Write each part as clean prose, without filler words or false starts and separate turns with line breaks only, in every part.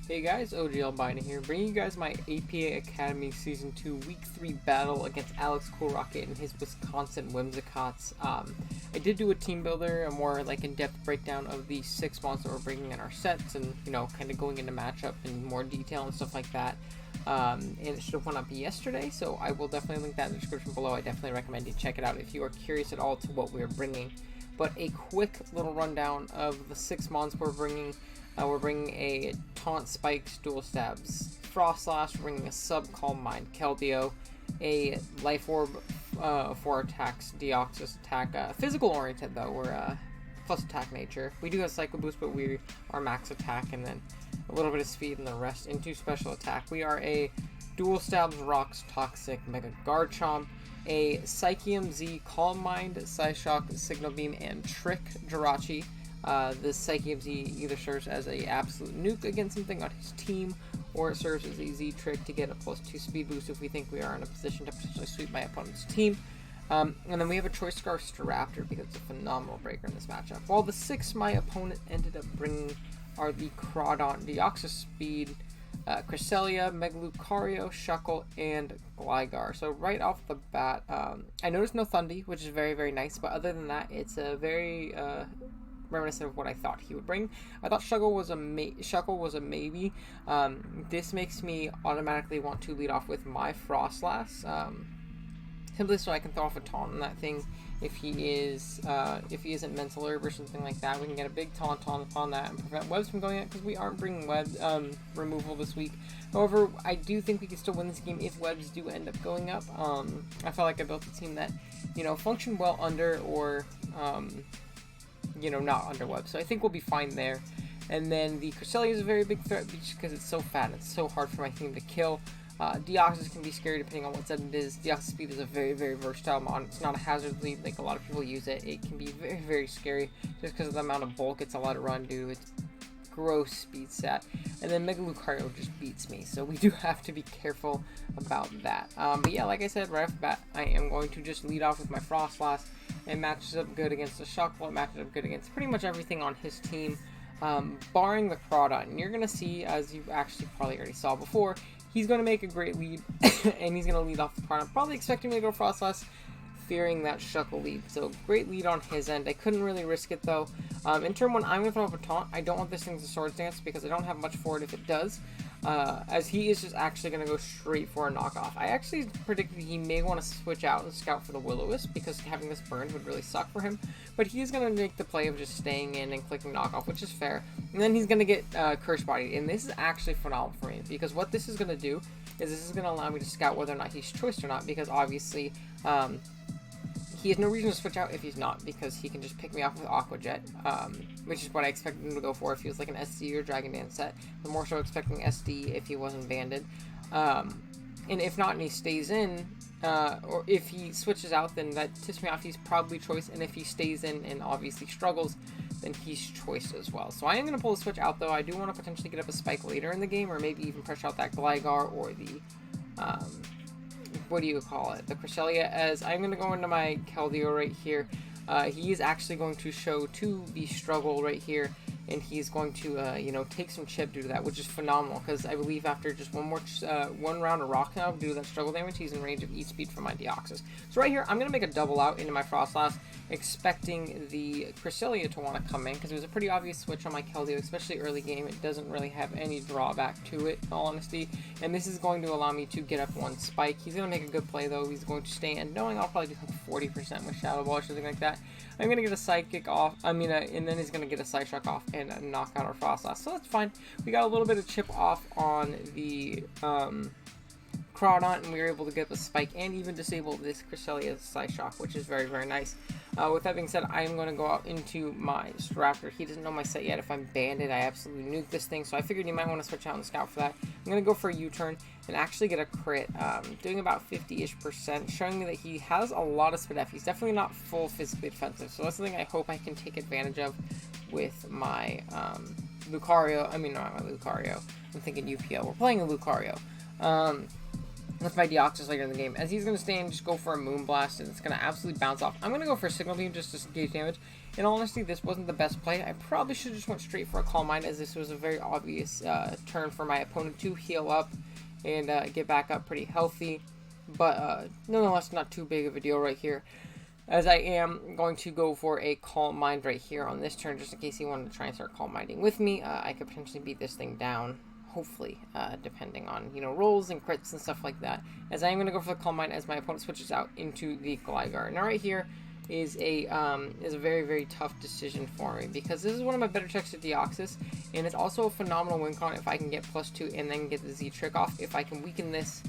Hey guys, OGL Bina here, bringing you guys my APA Academy Season 2 Week 3 battle against Alex Coolrocket and his Wisconsin Whimsicotts. I did do a team builder, a more like in-depth breakdown of the 6 monsters that we're bringing in our sets and, you know, kind of going into matchup in more detail and stuff like that. And it should have went up yesterday, so I will definitely link that in the description below. I definitely recommend you check it out if you are curious at all to what we're bringing. But a quick little rundown of the 6 monsters we're bringing. We're bringing a Taunt Spikes Dual Stabs Frost Slash, we're bringing a Sub Calm Mind Keldeo, a Life Orb for attacks, Deoxys attack, physical oriented though, we're plus attack nature. We do have Psycho Boost, but we are max attack, and then a little bit of speed and the rest into special attack. We are a Dual Stabs Rocks Toxic Mega Garchomp, a Psychium Z Calm Mind, Psyshock, Signal Beam, and Trick Jirachi. This Psychium Z either serves as a absolute nuke against something on his team, or it serves as a Z trick to get a +2 speed boost if we think we are in a position to potentially sweep my opponent's team. And then we have a Choice Scarf Staraptor because it's a phenomenal breaker in this matchup. While the 6 my opponent ended up bringing are the Crawdaunt, Deoxys Speed, Cresselia, Megalucario, Shuckle, and Gligar. So right off the bat, I noticed no Thundy, which is very, very nice, but other than that, it's a very reminiscent of what I thought he would bring. I thought Shuckle was a maybe. This makes me automatically want to lead off with my Frostlass, simply so I can throw off a taunt on that thing. If he isn't Mental Herb or something like that, we can get a big taunt on that and prevent webs from going out, because we aren't bringing web removal this week. However, I do think we can still win this game if webs do end up going up. I felt like I built a team that, you know, functioned well under or you know, not under web, so I think we'll be fine there. And then the Cresselia is a very big threat just because it's so fat and it's so hard for my team to kill. Deoxys can be scary depending on what set it is. Deoxys Speed is a very, very versatile mod. It's not a hazard lead like a lot of people use it. It can be very, very scary just because of the amount of bulk it's allowed to run due to its gross speed stat. And then Megalucario just beats me, so we do have to be careful about that. But yeah, like I said right off the bat, I am going to just lead off with my Frostlass. It matches up good against the Shuckle, it matches up good against pretty much everything on his team, barring the Crawdaunt. And you're going to see, as you actually probably already saw before, he's going to make a great lead, and he's going to lead off the Crawdaunt, probably expecting me to go Frostlass, fearing that Shuckle lead. So great lead on his end. I couldn't really risk it though. In turn 1, I'm going to throw up a taunt. I don't want this thing to Swords Dance because I don't have much for it if it does, as he is just actually going to go straight for a knockoff. I actually predicted he may want to switch out and scout for the Will-O-Wisp because having this burned would really suck for him, but he's going to make the play of just staying in and clicking knockoff, which is fair. And then he's going to get Curse Bodied, and this is actually phenomenal for me because what this is going to do is this is going to allow me to scout whether or not he's choiced or not, because obviously he has no reason to switch out if he's not, because he can just pick me off with Aqua Jet, which is what I expected him to go for if he was like an SD or Dragon Dance set. I'm more so expecting SD if he wasn't banded. And if not and he stays in, or if he switches out, then that tips me off he's probably choice, and if he stays in and obviously struggles, then he's choiced as well. So I am going to pull the switch out though. I do want to potentially get up a Spike later in the game, or maybe even pressure out that Gligar or the what do you call it, the Cresselia, as I'm going to go into my Keldeo right here. He is actually going to show to the struggle right here, and he's going to, you know, take some chip due to that, which is phenomenal, because I believe after just one round of Rock now, due to that struggle damage, he's in range of Eat Speed from my Deoxys. So right here, I'm going to make a double out into my Frostlass, expecting the Cresselia to want to come in, because it was a pretty obvious switch on my Keldeo, especially early game. It doesn't really have any drawback to it, in all honesty, and this is going to allow me to get up one Spike. He's going to make a good play, though. He's going to stay in, knowing I'll probably do like 40% with Shadow Ball or something like that. I'm going to get a Psychic off, and then he's going to get a Psyshock off and knock out our Frostlass, so that's fine. We got a little bit of chip off on the Crawdaunt, and we were able to get the Spike and even disable this Cresselia's Psyshock, which is very, very nice. With that being said, I am going to go out into my Staraptor. He doesn't know my set yet. If I'm banded, I absolutely nuke this thing, so I figured he might want to switch out and scout for that. I'm going to go for a U-turn and actually get a crit, doing about 50-ish%, showing me that he has a lot of speed F. He's definitely not full physically defensive, so that's something I hope I can take advantage of with my Lucario. I mean, not my Lucario. I'm thinking UPL. We're playing a Lucario. with my Deoxys later in the game, as he's going to stay and just go for a Moonblast, and it's going to absolutely bounce off. I'm going to go for a Signal Beam just to engage damage. In all honesty, this wasn't the best play. I probably should have just went straight for a Calm Mind, as this was a very obvious turn for my opponent to heal up and get back up pretty healthy. But nonetheless, not too big of a deal right here, as I am going to go for a Calm Mind right here on this turn, just in case he wanted to try and start Calm Minding with me. I could potentially beat this thing down, hopefully, depending on, rolls and crits and stuff like that, as I am going to go for the Calm Mind as my opponent switches out into the Gligar. Now right here is a very, very tough decision for me, because this is one of my better checks to Deoxys, and it's also a phenomenal win con if I can get +2 and then get the Z trick off, if I can weaken this,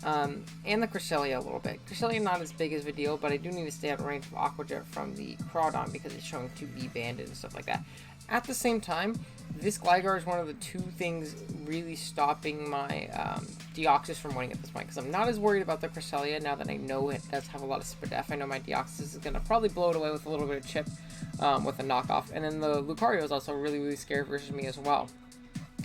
and the Cresselia a little bit. Cresselia not as big as a deal, but I do need to stay out of range of Aqua Jet from the Crawdon, because it's showing to be banded and stuff like that. At the same time, this Gligar is one of the two things really stopping my Deoxys from winning at this point, because I'm not as worried about the Cresselia now that I know it does have a lot of Spadef. I know my Deoxys is going to probably blow it away with a little bit of chip with a knockoff, and then the Lucario is also really, really scary versus me as well.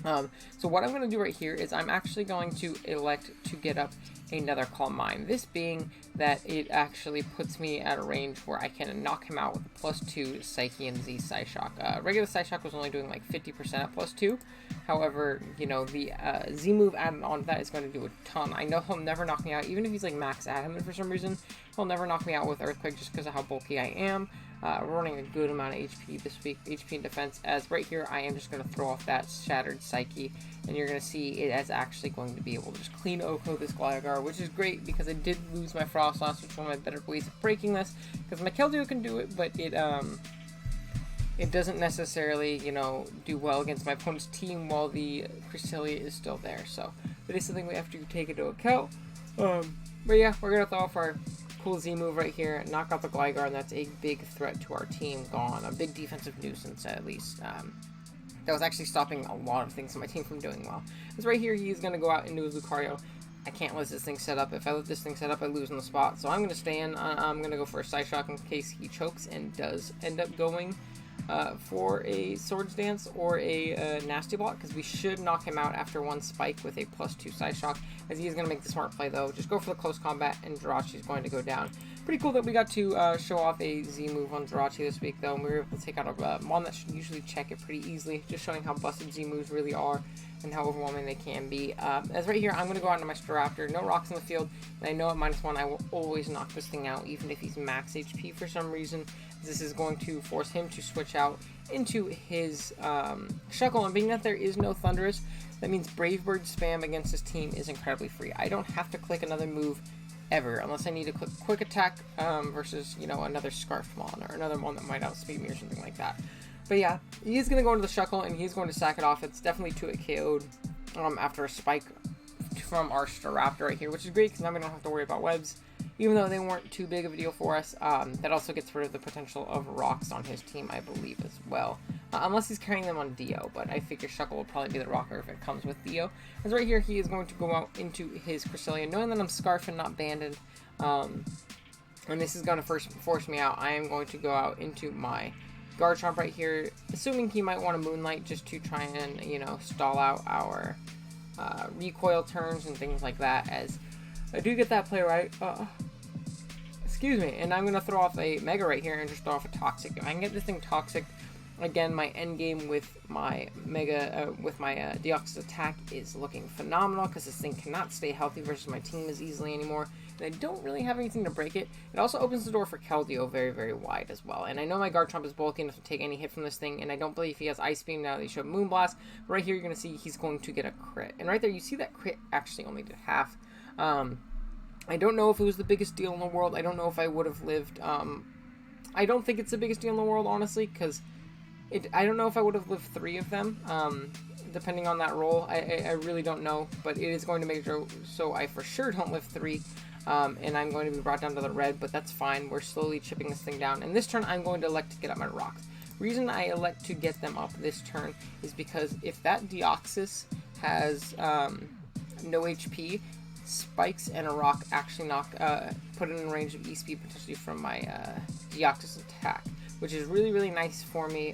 So what I'm going to do right here is I'm actually going to elect to get up another Calm Mind. This being that it actually puts me at a range where I can knock him out with a +2 Psyche and Z Psyshock. Regular Psyshock was only doing like 50% at +2. However, the Z move added on to that is going to do a ton. I know he'll never knock me out, even if he's like max adamant for some reason. He'll never knock me out with Earthquake just because of how bulky I am. We're running a good amount of HP this week, HP and defense, as right here I am just going to throw off that Shattered Psyche, and you're going to see it as actually going to be able to just clean Oko this Gligar, which is great because I did lose my Frostlass, which is one of my better ways of breaking this, because my Keldeo can do it, but it doesn't necessarily, do well against my opponent's team while the Cresselia is still there, so that is something we have to take into account. But yeah, we're going to throw off our cool Z move right here, knock out the Gligar, and that's a big threat to our team gone. A big defensive nuisance, at least. That was actually stopping a lot of things on my team from doing well. Because right here, he's going to go out into his Lucario. I can't let this thing set up. If I let this thing set up, I lose on the spot. So I'm going to stay in. I'm going to go for a Psyshock in case he chokes and does end up going for a Swords Dance or a Nasty Block, because we should knock him out after one Spike with a +2 Psyshock, as he is going to make the smart play though. Just go for the close combat, and Jirachi is going to go down. Pretty cool that we got to show off a Z move on Jirachi this week though, and we were able to take out a Mon that should usually check it pretty easily, just showing how busted Z moves really are and how overwhelming they can be. As right here, I'm going to go out into my Staraptor, no rocks in the field, and I know at -1 I will always knock this thing out, even if he's max HP for some reason. This is going to force him to switch out into his Shuckle, and being that there is no Thundurus, that means Brave Bird spam against his team is incredibly free. I don't have to click another move ever, unless I need to click Quick Attack versus, another Scarf Mon, or another one that might outspeed me or something like that. But yeah, he's going to go into the Shuckle, and he's going to sack it off. It's definitely 2-hit KO'd after a Spike from our Staraptor right here, which is great because now we don't have to worry about webs, even though they weren't too big of a deal for us. That also gets rid of the potential of rocks on his team, I believe, as well. Unless he's carrying them on Dio, but I figure Shuckle will probably be the rocker if it comes with Dio. As right here, he is going to go out into his Cresselia, knowing that I'm Scarf and not Banded. And this is going to force me out. I am going to go out into my Garchomp right here, assuming he might want a Moonlight just to try and, stall out our recoil turns and things like that, as I do get that play right. Excuse me, and I'm going to throw off a Mega right here and just throw off a Toxic. If I can get this thing Toxic, again, my end game with my Mega, with my Deoxys attack is looking phenomenal, because this thing cannot stay healthy versus my team as easily anymore, and I don't really have anything to break it. It also opens the door for Keldeo very, very wide as well, and I know my Garchomp is bulky enough to take any hit from this thing, and I don't believe he has Ice Beam now that he showed Moonblast, but right here you're going to see he's going to get a crit, and right there you see that crit actually only did half. I don't know if it was the biggest deal in the world. I don't know if I would have lived. I don't think it's the biggest deal in the world, honestly, because I don't know if I would have lived 3 of them, depending on that roll. I really don't know, but it is going to make sure so I for sure don't live 3, and I'm going to be brought down to the red, but that's fine. We're slowly chipping this thing down, and this turn I'm going to elect to get up my rocks. Reason I elect to get them up this turn is because if that Deoxys has no HP, Spikes and a rock actually put it in range of E-Speed potentially from my Deoxys attack, which is really, really nice for me,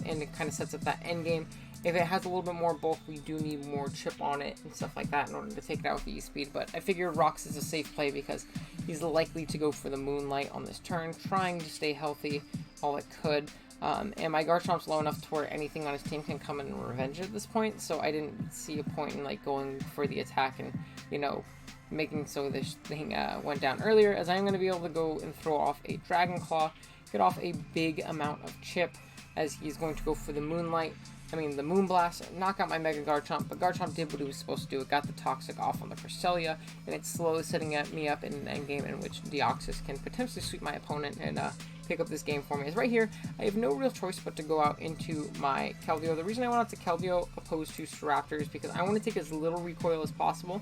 and it kind of sets up that end game. If it has a little bit more bulk, we do need more chip on it and stuff like that in order to take it out with E-Speed. But I figured Rocks is a safe play because he's likely to go for the Moonlight on this turn, trying to stay healthy all it could. And my Garchomp's low enough to where anything on his team can come in and revenge at this point, so I didn't see a point in like going for the attack and, you know, making so this thing went down earlier, as I'm going to be able to go and throw off a Dragon Claw, get off a big amount of chip, as he's going to go for the Moonlight. the Moonblast, knock out my Mega Garchomp, but Garchomp did what he was supposed to do. It got the Toxic off on the Cresselia, and it's slowly setting me up in an endgame in which Deoxys can potentially sweep my opponent and pick up this game for me. Is right here, I have no real choice but to go out into my Keldeo. The reason I went out to Keldeo opposed to Staraptor is because I want to take as little recoil as possible,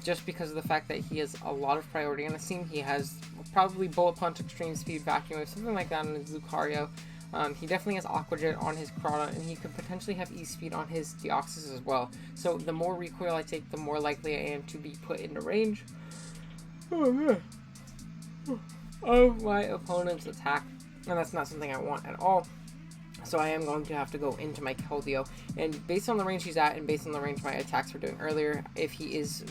just because of the fact that he has a lot of priority on his team. He has probably Bullet Punch, Extreme Speed, Vacuum Wave, something like that on his Lucario. He definitely has Aqua Jet on his Crawdon, and he could potentially have E-Speed on his Deoxys as well. So the more recoil I take, the more likely I am to be put into range of my opponent's attack, and that's not something I want at all. So I am going to have to go into my Keldeo, and based on the range he's at and based on the range my attacks were doing earlier, if he is,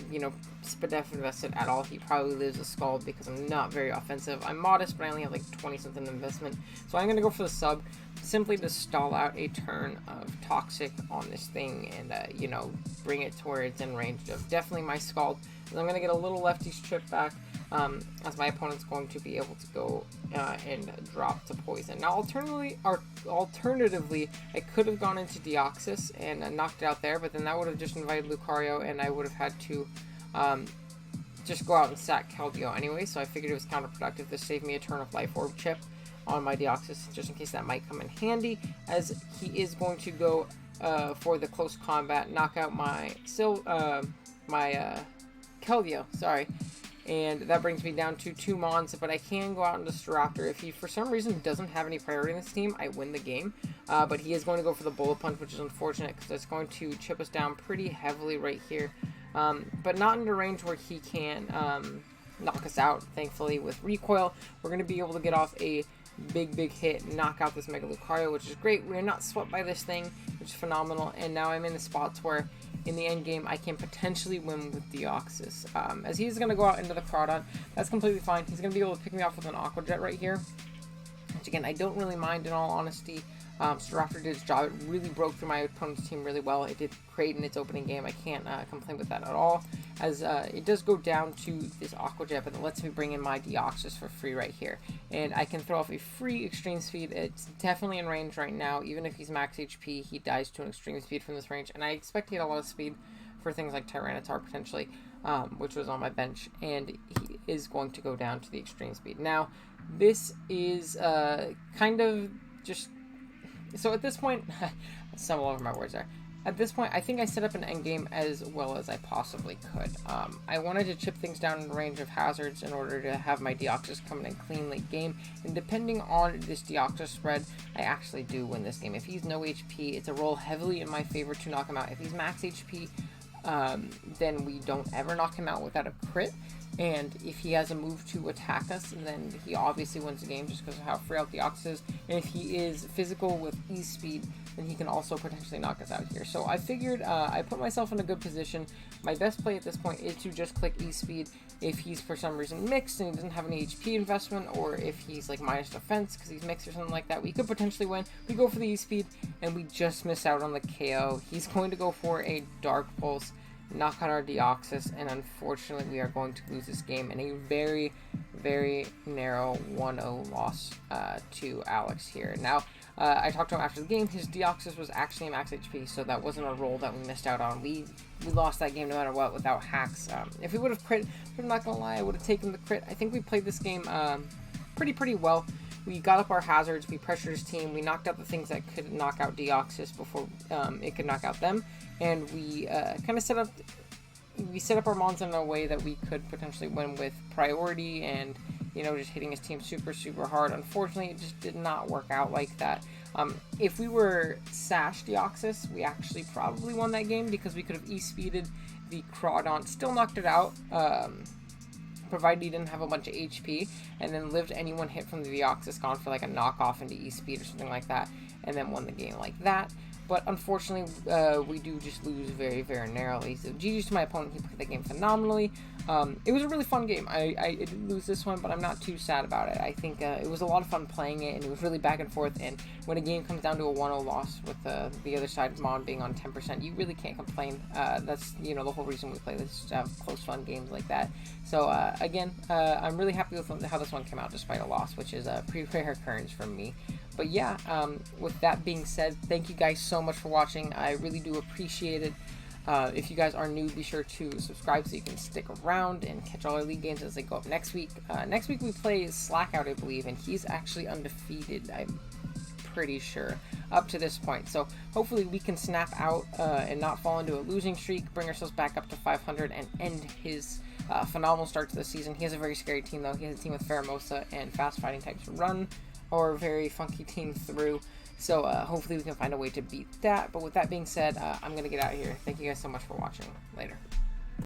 Spadef invested at all, he probably lives a Scald because I'm not very offensive. I'm modest, but I only have like 20 something investment. So I'm going to go for the sub, simply to stall out a turn of Toxic on this thing and, bring it to where it's in range of definitely my Scald. And I'm going to get a little lefty's trip back, as my opponent's going to be able to go and drop to Poison. Now, alternatively, I could have gone into Deoxys and knocked it out there, but then that would have just invited Lucario, and I would have had to just go out and sack Keldeo anyway, so I figured it was counterproductive to save me a turn of Life Orb chip on my Deoxys, just in case that might come in handy, as he is going to go for the close combat, knock out my Keldeo, sorry. And that brings me down to 2 Mons, but I can go out into Staraptor. If he, for some reason, doesn't have any priority in this team, I win the game. But he is going to go for the Bullet Punch, which is unfortunate, because it's going to chip us down pretty heavily right here. But not into range where he can knock us out, thankfully. With Recoil, we're going to be able to get off a big hit and knock out this Mega Lucario, which is great. We're not swept by this thing, which is phenomenal. And now I'm in the spots where, in the end game, I can potentially win with Deoxys. As he's going to go out into the Crawdon, that's completely fine. He's going to be able to pick me off with an Aqua Jet right here, which again, I don't really mind in all honesty. Staraptor did its job. It really broke through my opponent's team really well. It did great in its opening game. I can't complain with that at all, as it does go down to this Aqua Jet, but it lets me bring in my Deoxys for free right here. And I can throw off a free Extreme Speed. It's definitely in range right now. Even if he's max HP, he dies to an Extreme Speed from this range, and I expect he had a lot of speed for things like Tyranitar potentially, which was on my bench, and he is going to go down to the Extreme Speed. Now, this is kind of just... So at this point, I stumble over my words there. At this point, I think I set up an endgame as well as I possibly could. I wanted to chip things down in the range of hazards in order to have my Deoxys come in clean late game. And depending on this Deoxys spread, I actually do win this game. If he's no HP, it's a roll heavily in my favor to knock him out. If he's max HP, then we don't ever knock him out without a crit. And if he has a move to attack us, then he obviously wins the game just because of how frail Deoxys is. And if he is physical with E-Speed, then he can also potentially knock us out here. So I figured I put myself in a good position. My best play at this point is to just click E-Speed if he's for some reason mixed and he doesn't have any HP investment, or if he's like minus defense because he's mixed or something like that. We could potentially win. We go for the E-Speed and we just miss out on the KO. He's going to go for a Dark Pulse, knock out our Deoxys, and unfortunately we are going to lose this game in a very narrow 1-0 loss to Alex here. Now, I talked to him after the game. His Deoxys was actually max HP, so that wasn't a roll that we missed out on. We lost that game no matter what without hacks. If we would have crit, I'm not gonna lie, I would have taken the crit. I think we played this game pretty well. We got up our hazards, we pressured his team, we knocked out the things that could knock out Deoxys before it could knock out them, and we kind of set up our Mons in a way that we could potentially win with priority and, just hitting his team super hard. Unfortunately, it just did not work out like that. If we were Sash Deoxys, we actually probably won that game because we could have E-Speeded the Crawdon, still knocked it out, provided he didn't have a bunch of HP, and then lived any one hit from the Deoxys, gone for like a knockoff into E-Speed or something like that, and then won the game like that. but unfortunately, we do just lose very, very narrowly. So GG's to my opponent. He played the game phenomenally. It was a really fun game. I did lose this one, but I'm not too sad about it. I think it was a lot of fun playing it, and it was really back and forth. And when a game comes down to a 1-0 loss with the other side's mon being on 10%, you really can't complain. That's the whole reason we play this, to have close, fun games like that. So again, I'm really happy with how this one came out despite a loss, which is a pretty rare occurrence from me. But yeah, with that being said, thank you guys so much for watching. I really do appreciate it. If you guys are new, be sure to subscribe so you can stick around and catch all our league games as they go up next week. Next week we play Slackout, I believe, and he's actually undefeated, I'm pretty sure, up to this point. So hopefully we can snap out and not fall into a losing streak, bring ourselves back up to 500, and end his phenomenal start to the season. He has a very scary team, though. He has a team with Pheromosa and fast fighting types run, or very funky team through. So hopefully we can find a way to beat that. But with that being said, I'm going to get out of here. Thank you guys so much for watching. Later.